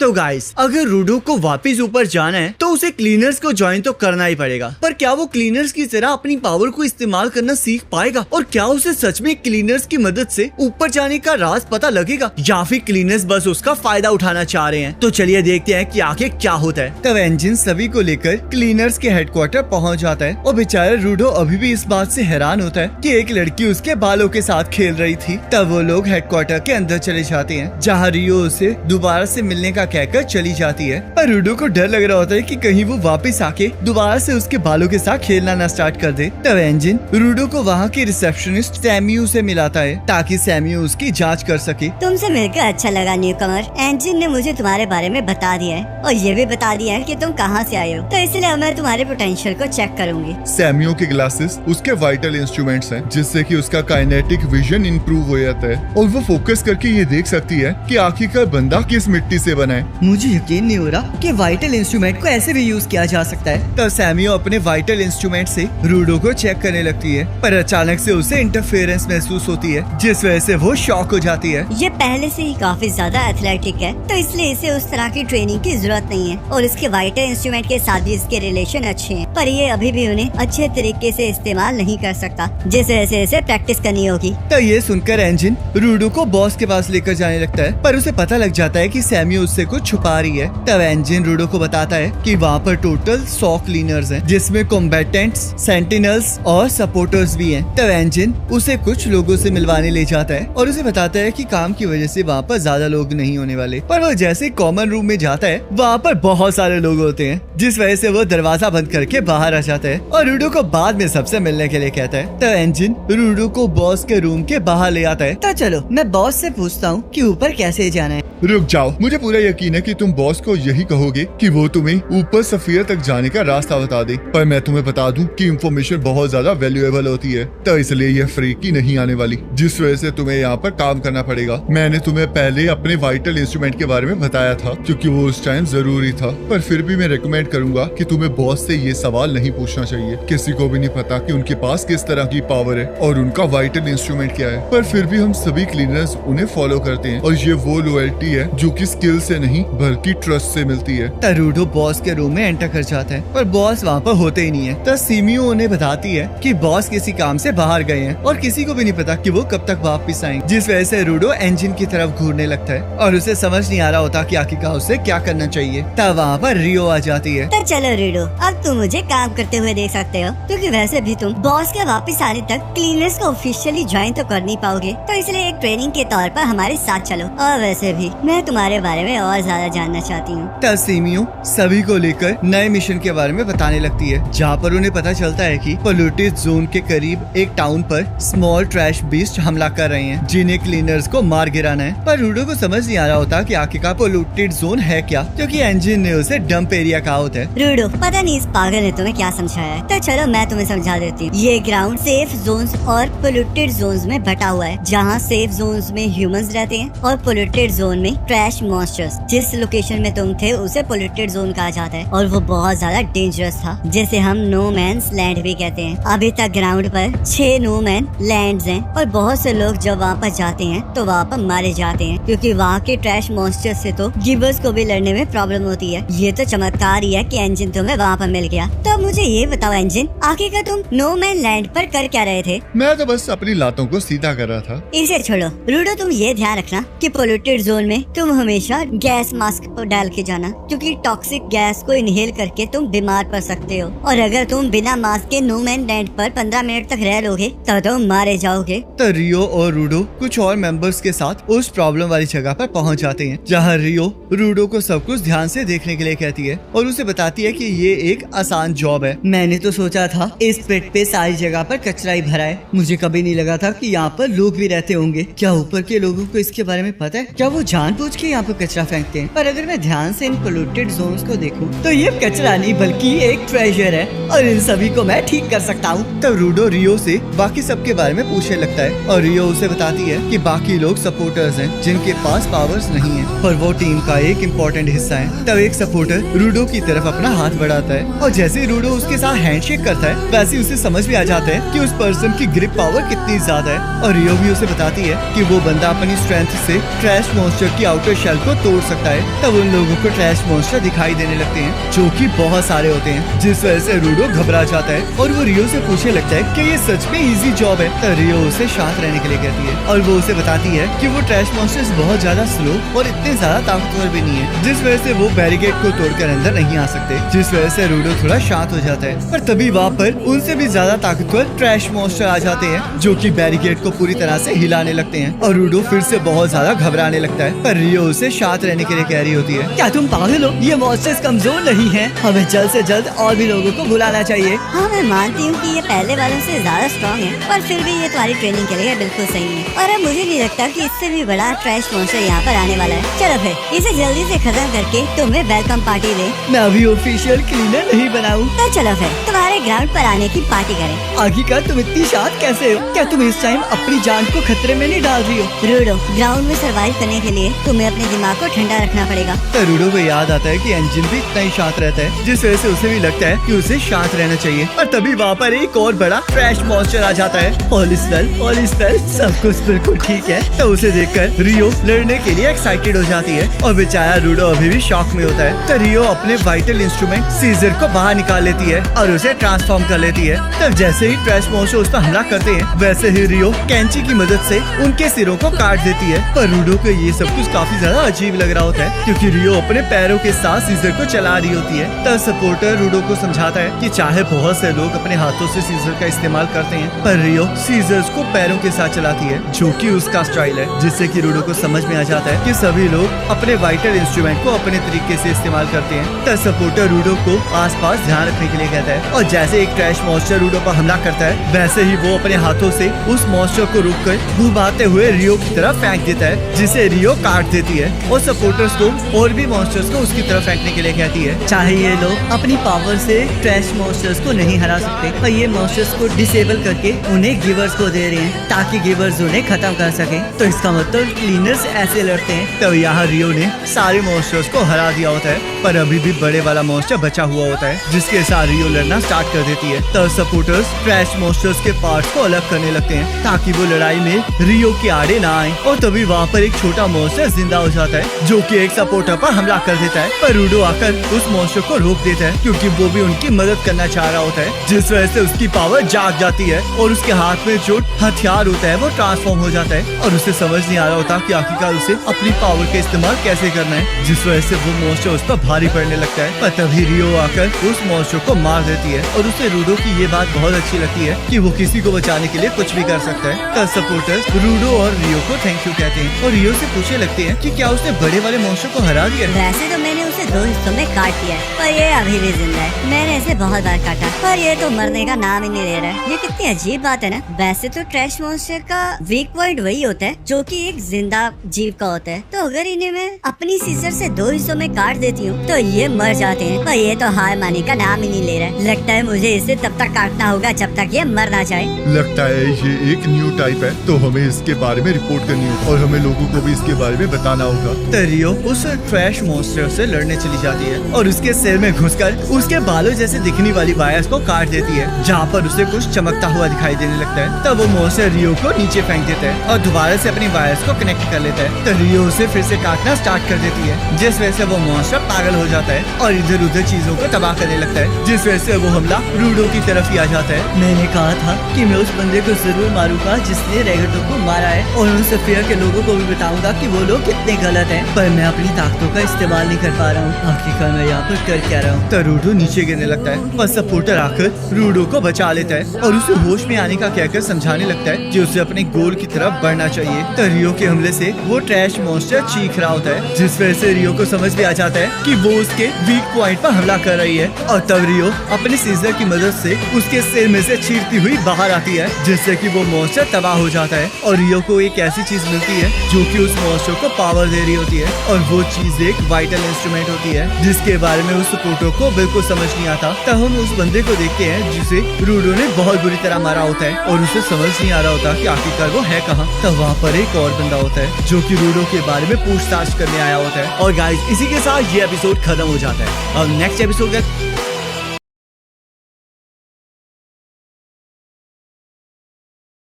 तो गाइस, अगर रूडो को वापस ऊपर जाना है तो उसे क्लीनर्स को ज्वाइन तो करना ही पड़ेगा। पर क्या वो क्लीनर्स की तरह अपनी पावर को इस्तेमाल करना सीख पाएगा, और क्या उसे सच में क्लीनर्स की मदद से ऊपर जाने का राज पता लगेगा, या फिर क्लीनर्स बस उसका फायदा उठाना चाह रहे हैं। तो चलिए देखते हैं कि आगे क्या होता है। तब एंजिन सभी को लेकर क्लीनर्स के हेडक्वार्टर पहुंच जाता है और बेचारा रूडो अभी भी इस बात से हैरान होता है कि एक लड़की उसके बालों के साथ खेल रही थी। तब वो लोग हेडक्वार्टर के अंदर चले जाते हैं, जहाँ रियो उसे दोबारा से मिलने का कहकर चली जाती है। पर रूडो को डर लग रहा होता है कि कहीं वो वापस आके दोबारा से उसके बालों के साथ खेलना न स्टार्ट कर दे। तब एंजिन रूडो को वहाँ के रिसेप्शनिस्ट सैम्यू से मिलाता है ताकि सैम्यू उसकी जांच कर सके। तुमसे मिलकर अच्छा लगा न्यूकमर। एंजिन ने मुझे तुम्हारे बारे में बता दिया है और ये भी बता दिया है कि तुम कहाँ से आए हो, तो इसलिए अब मैं तुम्हारे पोटेंशियल को चेक करूंगी। सैम्यू के ग्लासेस उसके वाइटल इंस्ट्रूमेंट्स हैं, जिससे कि उसका काइनेटिक विजन इंप्रूव हो जाता है और वो फोकस करके ये देख सकती है कि आखिरकार बंदा किस मिट्टी से बना है। मुझे यकीन नहीं हो रहा कि वाइटल इंस्ट्रूमेंट को ऐसे भी यूज किया जा सकता है। तब सैम्यू अपने वाइटल इंस्ट्रूमेंट से रूडो को चेक करने लगती है, पर अचानक से उसे इंटरफेरेंस महसूस होती है, जिस वजह से वो शॉक हो जाती है। ये पहले से ही काफी ज्यादा एथलेटिक है, तो इसलिए इसे उस तरह की ट्रेनिंग की जरूरत नहीं है, और इसके वाइटल इंस्ट्रूमेंट के साथ भी इसके रिलेशन अच्छे हैं, पर ये अभी भी उन्हें अच्छे तरीके से इस्तेमाल नहीं कर सकता, जिस वजह से इसे प्रैक्टिस करनी होगी। तो ये सुनकर एंजिन रूडो को बॉस के पास लेकर जाने लगता है, पर उसे पता लग जाता है कि सैम्यू उससे कुछ छुपा रही है। तब एंजिन रूडो को बताता है कि वहाँ पर टोटल 100 क्लीनर्स हैं, जिसमें कॉम्बैटेंट्स, सेंटिनल्स और सपोर्टर्स भी हैं। तब एंजिन उसे कुछ लोगों से मिलवाने ले जाता है और उसे बताता है कि काम की वजह से वहाँ पर ज्यादा लोग नहीं होने वाले। पर वो जैसे कॉमन रूम में जाता है, वहाँ पर बहुत सारे लोग होते हैं, जिस वजह से वो दरवाजा बंद करके बाहर आ जाता है और रूडो को बाद में सबसे मिलने के लिए कहता है। तब एंजिन रूडो को बॉस के रूम के बाहर ले आता है। तो चलो मैं बॉस से पूछता हूँ कि ऊपर कैसे जाना है। रुक जाओ, मुझे पूरा यकीन है कि तुम बॉस को यही कहोगे कि वो तुम्हें ऊपर सफिया तक जाने का रास्ता बता दे, पर मैं तुम्हें बता दूं कि इंफॉर्मेशन बहुत ज्यादा वैल्यूएबल होती है, तो इसलिए ये फ्री की नहीं आने वाली, जिस वजह से तुम्हें यहाँ पर काम करना पड़ेगा। मैंने तुम्हें पहले अपने वाइटल इंस्ट्रूमेंट के बारे में बताया था, क्योंकि वो उस टाइम जरूरी था, पर फिर भी मैं रिकमेंड करूंगा कि तुम्हें बॉस से ये सवाल नहीं पूछना चाहिए। किसी को भी नहीं पता कि उनके पास किस तरह की पावर है और उनका वाइटल इंस्ट्रूमेंट क्या है, पर फिर भी हम सभी क्लीनर्स उन्हें फॉलो करते हैं, और ये वो लॉयल्टी है जो कि स्किल से नहीं बल्कि ट्रस्ट से मिलती है। तब रूडो बॉस के रूम में एंटर कर जाता है, पर बॉस वहाँ पर होते ही नहीं है। तब सीमियो उन्हें बताती है कि बॉस किसी काम से बाहर गए हैं और किसी को भी नहीं पता कि वो कब तक वापस आएंगे, जिस वजह से रूडो इंजन की तरफ घूरने लगता है और उसे समझ नहीं आ रहा होता कि आखिरकार उसे क्या करना चाहिए। तब वहाँ पर रियो आ जाती है। तो चलो रूडो, अब तुम मुझे काम करते हुए देख सकते हो, क्योंकि वैसे भी तुम बॉस के वापस आने तक क्लीनर्स को ऑफिशियली ज्वाइन तो कर नहीं पाओगे, तो इसलिए एक ट्रेनिंग के तौर पर हमारे साथ चलो। और वैसे भी मैं तुम्हारे बारे में और ज्यादा जानना चाहती हूँ। तब सीमियो सभी को लेकर नए मिशन के बारे में बताने लगती है, जहाँ पर उन्हें पता चलता है कि पोल्यूटेड जोन के करीब एक टाउन पर स्मॉल ट्रैश बीस्ट हमला कर रहे हैं, जिन्हें क्लीनर्स को मार गिराना है। पर रूडो को समझ नहीं आ रहा होता कि आखिरकार पोल्यूटेड जोन है क्या, क्योंकि इंजन ने उसे डंप एरिया कहा होता है। रूडो, पता नहीं इस पागल ने तुम्हें क्या समझाया है, तो चलो मैं तुम्हें समझा देती हूँ। ये ग्राउंड सेफ जोन्स और पोल्यूटेड जोन्स में बटा हुआ है, जहाँ सेफ जोन्स में ह्यूमंस रहते हैं और पोल्यूटेड जोन में ट्रैश मॉन्स्टर्स। जिस लोकेशन में तुम थे उसे पोल्यूटेड जोन कहा जाता है, और वो बहुत ज्यादा डेंजरस था, जिसे हम नो मैंस लैंड भी कहते हैं। अभी तक ग्राउंड पर 6 नो मैन लैंड्स हैं, और बहुत से लोग जब वहाँ पर जाते हैं तो वहाँ पर मारे जाते हैं, क्योंकि वहाँ के ट्रैश मॉन्स्टर्स से तो गिवर्स को भी लड़ने में प्रॉब्लम होती है। ये तो चमत्कार ही है कि इंजन तुम्हें वहाँ पर मिल गया। तो मुझे ये बताओ इंजन, आखिरकार तुम नो मैन लैंड पर कर क्या रहे थे? मैं तो बस अपनी लातों को सीधा कर रहा था। इसे छोड़ो रूडो, तुम ये ध्यान रखना कि पोल्यूटेड जोन में तुम हमेशा गैस मास्क डाल के जाना, क्योंकि टॉक्सिक गैस को इनहेल करके तुम बीमार पड़ सकते हो, और अगर तुम बिना मास्क के नो मैन लैंड पर 15 मिनट तक रह लोगे तो तुम मारे जाओगे। तो रियो और रूडो कुछ और मेंबर्स के साथ उस प्रॉब्लम वाली जगह पर पहुंच जाते हैं, जहां रियो रूडो को सब कुछ ध्यान से देखने के लिए कहती है और उसे बताती है कि ये एक आसान जॉब है। मैंने तो सोचा था इस पेट पे सारी जगह पर कचरा ही भरा है, मुझे कभी नहीं लगा था कि यहाँ पर लोग भी रहते होंगे। क्या ऊपर के लोगों को इसके बारे में पता है? क्या वो जानबूझ के यहाँ पर कचरा फेंकते हैं? पर अगर मैं ध्यान से इन पोल्यूटेड जोन्स को देखूं तो ये कचरा नहीं बल्कि एक ट्रेजर है, और इन सभी को मैं ठीक कर सकता हूँ। तब रूडो रियो से बाकी सबके बारे में पूछने लगता है, और रियो उसे बताती है कि बाकी लोग सपोर्टर्स हैं जिनके पास पावर्स नहीं है, पर वो टीम का एक इम्पोर्टेंट हिस्सा है। तब एक सपोर्टर रूडो की तरफ अपना हाथ बढ़ाता है, और जैसे ही रूडो उसके साथ हैंडशेक करता है, वैसे उसे समझ में आ जाता है कि उस पर्सन की ग्रिप पावर कितनी ज्यादा है। और रियो भी उसे बताती है कि वो बंदा अपनी स्ट्रेंथ से ट्रैश मॉन्स्टर की आउटर शेल को तोड़ सकता है। तब उन लोगों को ट्रैश मॉन्स्टर दिखाई देने लगते हैं जो कि बहुत सारे होते हैं, जिस वजह से रूडो घबरा जाता है और वो रियो से पूछने लगता है कि ये सच में इजी जॉब है। तो रियो उसे शांत रहने के लिए कहती है और वो उसे बताती है कि वो ट्रैश मॉन्स्टर्स बहुत ज्यादा स्लो और इतने ज्यादा ताकतवर भी नहीं है, जिस वजह से वो बैरिकेड को तोड़कर अंदर नहीं आ सकते, जिस वजह से रूडो थोड़ा शांत हो जाता है। पर तभी वहाँ पर उनसे भी ज्यादा ताकतवर ट्रैश मॉन्स्टर आ जाते हैं जो कि बैरिकेड को पूरी तरह से हिलाने लगते हैं और रूडो फिर से बहुत ज्यादा घबराने लगता है। पर रियो उसे शांत रहने के लिए कह रही होती है, क्या तुम पागल हो? ये मॉन्स्टर्स कमजोर नहीं है, हमें जल्द से जल्द और भी लोगों को बुलाना चाहिए। हाँ, मैं मानती हूँ कि ये पहले वालों से ज्यादा स्ट्रॉन्ग है, पर फिर भी ये तुम्हारी ट्रेनिंग के लिए बिल्कुल सही है। और अब मुझे नहीं लगता कि इससे भी बड़ा ट्रैश मॉन्स्टर यहाँ पर आने वाला है। चलो फिर इसे जल्दी से खत्म करके तुम्हें वेलकम पार्टी दे। मैं अभी ऑफिशियल क्लीनर नहीं बनाऊँ। तो चलो फिर तुम्हारे ग्राउंड पर आने की पार्टी करें। आखिरकार तुम इतनी शांत कैसे हो? क्या तुम इस टाइम अपनी जान को खतरे में नहीं डाल रही हो? रूडो, ग्राउंड में सरवाइव करने के लिए तुम्हें अपने दिमाग को ठंडा रखना पड़ेगा। तो रूडो को याद आता है कि इंजन भी इतना ही शांत रहता है, जिस वजह से उसे भी लगता है कि उसे शांत रहना चाहिए। और तभी वहाँ पर एक और बड़ा ट्रैश मॉन्स्टर आ जाता है। ऑल इज वेल, सब कुछ बिल्कुल ठीक है। तो उसे देखकर रियो लड़ने के लिए एक्साइटेड हो जाती है और बेचारा रूडो अभी भी शॉक में होता है। तो रियो अपने वाइटल इंस्ट्रूमेंट सीजर को बाहर निकाल लेती है और उसे ट्रांसफॉर्म कर लेती है। तब जैसे ही ट्रैश मॉन्स्टर उस पर हमला करते हैं, वैसे ही रियो कैंची की मदद से उनके सिरों को काट देती है। पर रूडो को ये सब कुछ काफी ज्यादा अजीब लग रहा होता है, क्योंकि रियो अपने पैरों के साथ सीजर को चला रही होती है। तब सपोर्टर रूडो को समझाता है कि चाहे बहुत से लोग अपने हाथों से सीजर का इस्तेमाल करते हैं, पर रियो सीजर्स को पैरों के साथ चलाती है, जो कि उसका स्टाइल है, जिससे कि रूडो को समझ में आ जाता है कि सभी लोग अपने वाइटल इंस्ट्रूमेंट को अपने तरीके से इस्तेमाल करते हैं। तब सपोर्टर रूडो को आसपास ध्यान रखने के लिए कहता है और जैसे एक ट्रैश मॉन्स्टर रूडो पर हमला करता है, वैसे ही वो अपने हाथों से उस मॉन्स्टर को रोककर घुमाते हुए रियो की तरफ फेंक देता है, जिसे रियो काट देती है और सपोर्टर्स को और भी मॉन्स्टर्स को उसकी तरफ फेंकने के लिए कहती है। चाहे ये लोग अपनी पावर से ट्रैश मॉन्स्टर्स को नहीं हरा सकते, पर ये मॉन्स्टर्स को डिसेबल करके उन्हें गिवर्स को दे रहे हैं ताकि गिवर्स उन्हें खत्म कर सके। तो इसका मतलब क्लीनर्स ऐसे लड़ते हैं। तो यहाँ रियो ने सारे मॉन्स्टर्स को हरा दिया होता है, पर अभी भी बड़े वाला मॉन्स्टर बचा हुआ होता है, जिसके साथ रियो लड़ना स्टार्ट कर देती है। तो सपोर्टर्स ट्रैश मॉन्स्टर्स के पार्ट्स को अलग करने लगते हैं ताकि वो लड़ाई में रियो के आड़े ना आए। और तभी वहाँ पर एक छोटा मॉन्स्टर जिंदा हो जाता है, जो कि एक सपोर्टर पर हमला कर देता है। पर रूडो आकर उस मॉन्स्टर को रोक देता है, क्योंकि वो भी उनकी मदद करना चाह रहा होता है, जिस वजह से उसकी पावर जाग जाती है और उसके हाथ में जो हथियार होता है वो ट्रांसफॉर्म हो जाता है और उसे समझ नहीं आ रहा होता कि आखिरकार उसे अपनी पावर का इस्तेमाल कैसे करना है, जिस वजह से वो मॉन्स्टर उस पर भारी पड़ने लगता है। पर तभी रियो आकर उस मॉन्स्टर को मार देती है और उसे रूडो की ये बात बहुत अच्छी लगती है कि वो किसी को बचाने के लिए कुछ भी कर सकता है। तब सपोर्टर्स रूडो और रियो को थैंक यू कहते हैं और रियो से पूछने लगते हैं कि क्या उसने बड़े वाले मॉन्स्टर को हरा दिया। वैसे तो मैंने उसे 2 हिस्सों में काट दिया है, पर ये अभी भी जिंदा है। मैंने इसे बहुत बार काटा, पर ये तो मरने का नाम ही नहीं ले रहा है। ये कितनी अजीब बात है ना। वैसे तो ट्रैश मॉन्स्टर का वीक पॉइंट वही होता है जो कि एक जिंदा जीव का होता है। तो अगर इन्हें मैं अपनी सीजर से 2 हिस्सों में काट देती हूँ तो ये मर जाते हैं, पर ये तो हार माने का नाम ही नहीं ले रहा है। लगता है मुझे इसे तब तक काटना होगा जब तक ये मर ना जाए। लगता है ये एक न्यू टाइप है, तो हमें इसके बारे में रिपोर्ट करनी होगी और हमें लोगों को भी इसके बारे में बताना होगा। तो रियो उस ट्रैश मॉन्स्टर से लड़ने चली जाती है और उसके सिर में घुसकर उसके बालों जैसे दिखने वाली वायर्स को काट देती है, जहाँ पर उसे कुछ चमकता हुआ दिखाई देने लगता है। तब वो मॉन्स्टर रियो को नीचे फेंक देता है और दोबारा से अपनी वायर्स को कनेक्ट कर लेता है। तो रियो उसे फिर से काटना स्टार्ट कर देती है, जिस वजह से वो मॉन्स्टर पागल हो जाता है और इधर उधर चीजों को तबाह करने लगता है, जिस वजह से वो हमला रूडो की तरफ ही आ जाता है। मैंने कहा था कि मैं उस बंदे को जरूर मारूंगा जिसने रेगटो को मारा है और उन सफिया के लोगों को भी बताऊंगा कि वो लोग कितने गलत हैं, पर मैं अपनी ताकतों का इस्तेमाल नहीं कर पा रहा हूँ। आखिरकार मैं यहाँ पर कर क्या रहा हूँ। तो रूडो नीचे गिरने लगता है, पर सपोर्टर आकर रूडो को बचा लेता है और उसे होश में आने का कहकर समझाने लगता है कि उसे अपने गोल की तरफ बढ़ना चाहिए। तो रियो के हमले से वो ट्रैश मॉन्स्टर चीख रहा होता है, जिस वजह से रियो को समझ में आ जाता है कि वो उसके वीक पॉइंट पर हमला कर रही है। और तब रियो अपने सीजर की मदद से उसके सिर में से चीरती हुई बाहर आती है, जिससे कि वो मॉन्स्टर तबाह हो जाता है और रियो को एक ऐसी चीज मिलती है जो कि उस मॉन्स्टर को पावर दे रही होती है। और वो चीज एक वाइटल इंस्ट्रूमेंट होती है, जिसके बारे में उस सपोर्टर को बिल्कुल समझ नहीं आता। तब हम उस बंदे को देखते हैं जिसे रूडो ने बहुत बुरी तरह मारा होता है और उसे समझ नहीं आ रहा होता कि आखिरकार वो है कहाँ। तब वहाँ पर एक और बंदा होता है जो कि रूडो के बारे में पूछताछ करने आया होता है। और गाइस, इसी के साथ ये एपिसोड खत्म हो जाता है। और नेक्स्ट एपिसोड